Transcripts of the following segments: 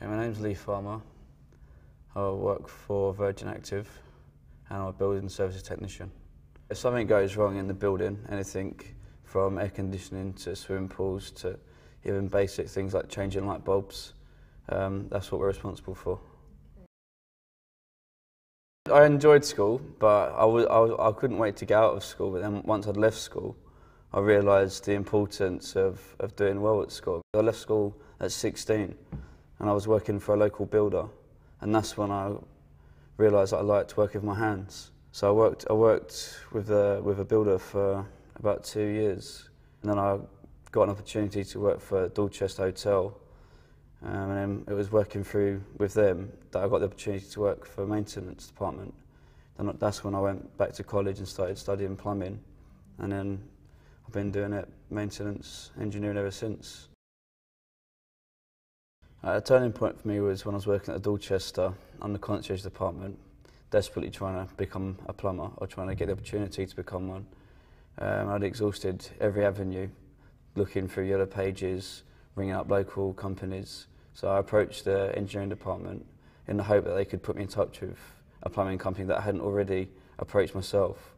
Okay, my name's Leigh. I work for Virgin Active and I'm a building services technician. If something goes wrong in the building, anything from air conditioning to swimming pools to even basic things like changing light bulbs, that's what we're responsible for. I enjoyed school, but I couldn't wait to get out of school. But then once I'd left school, I realised the importance of doing well at school. I left school at 16 and I was working for a local builder, and that's when I realised that I liked working with my hands. So I worked with a builder for about 2 years, and then I got an opportunity to work for Dorchester Hotel, and then it was working through with them that I got the opportunity to work for a maintenance department. Then that's when I went back to college and started studying plumbing, and then I've been doing it maintenance engineering ever since. A turning point for me was when I was working at Dorchester on the concierge department, desperately trying to become a plumber or trying to get the opportunity to become one. I'd exhausted every avenue, looking through yellow pages, ringing up local companies. So I approached the engineering department in the hope that they could put me in touch with a plumbing company that I hadn't already approached myself.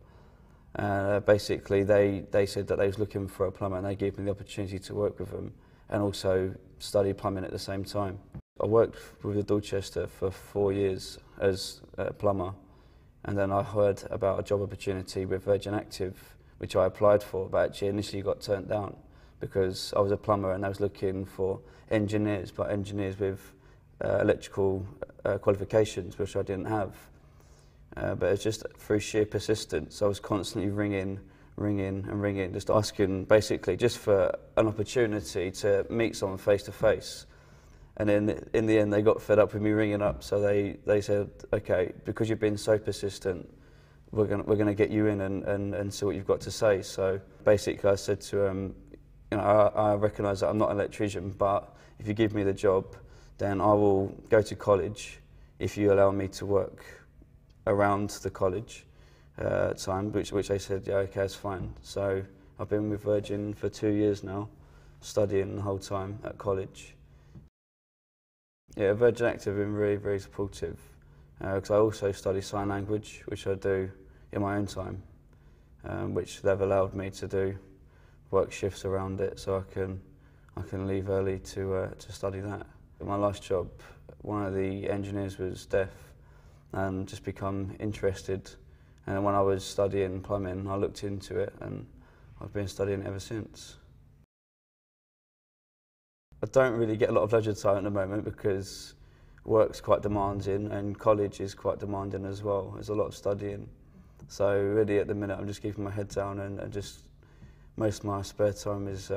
Basically, they said that they was looking for a plumber, and they gave me the opportunity to work with them and also study plumbing at the same time. I worked with the Dorchester for 4 years as a plumber, and then I heard about a job opportunity with Virgin Active, which I applied for, but actually initially got turned down because I was a plumber and I was looking for engineers, but engineers with electrical qualifications, which I didn't have. But it's just through sheer persistence. I was constantly ringing, just asking basically just for an opportunity to meet someone face to face. And then in the end they got fed up with me ringing up, so they said, okay, because you've been so persistent, we're gonna get you in and see what you've got to say. So basically I said to them, you know, I recognise that I'm not an electrician, but if you give me the job, then I will go to college if you allow me to work around the college time, which they said, yeah, okay, that's fine. So I've been with Virgin for 2 years now, studying the whole time at college. Yeah, Virgin Active have been really, very supportive, because I also study sign language, which I do in my own time, which they've allowed me to do work shifts around it, so I can leave early to study that. In my last job, one of the engineers was deaf and just become interested, and when I was studying plumbing I looked into it and I've been studying it ever since. I don't really get a lot of leisure time at the moment because work's quite demanding and college is quite demanding as well. There's a lot of studying, so really at the minute I'm just keeping my head down and just most of my spare time is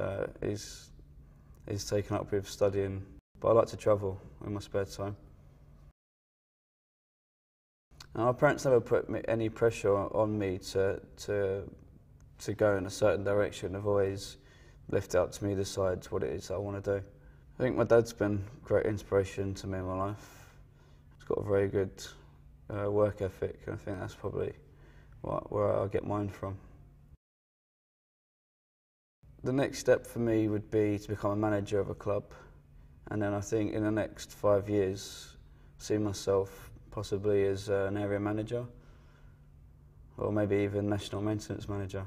taken up with studying, but I like to travel in my spare time. And my parents never put any pressure on me to go in a certain direction. They've always left it up to me to decide what it is I want to do. I think my dad's been a great inspiration to me in my life. He's got a very good work ethic, and I think that's probably where I get mine from. The next step for me would be to become a manager of a club, and then I think in the next 5 years see myself possibly as an area manager or maybe even national maintenance manager.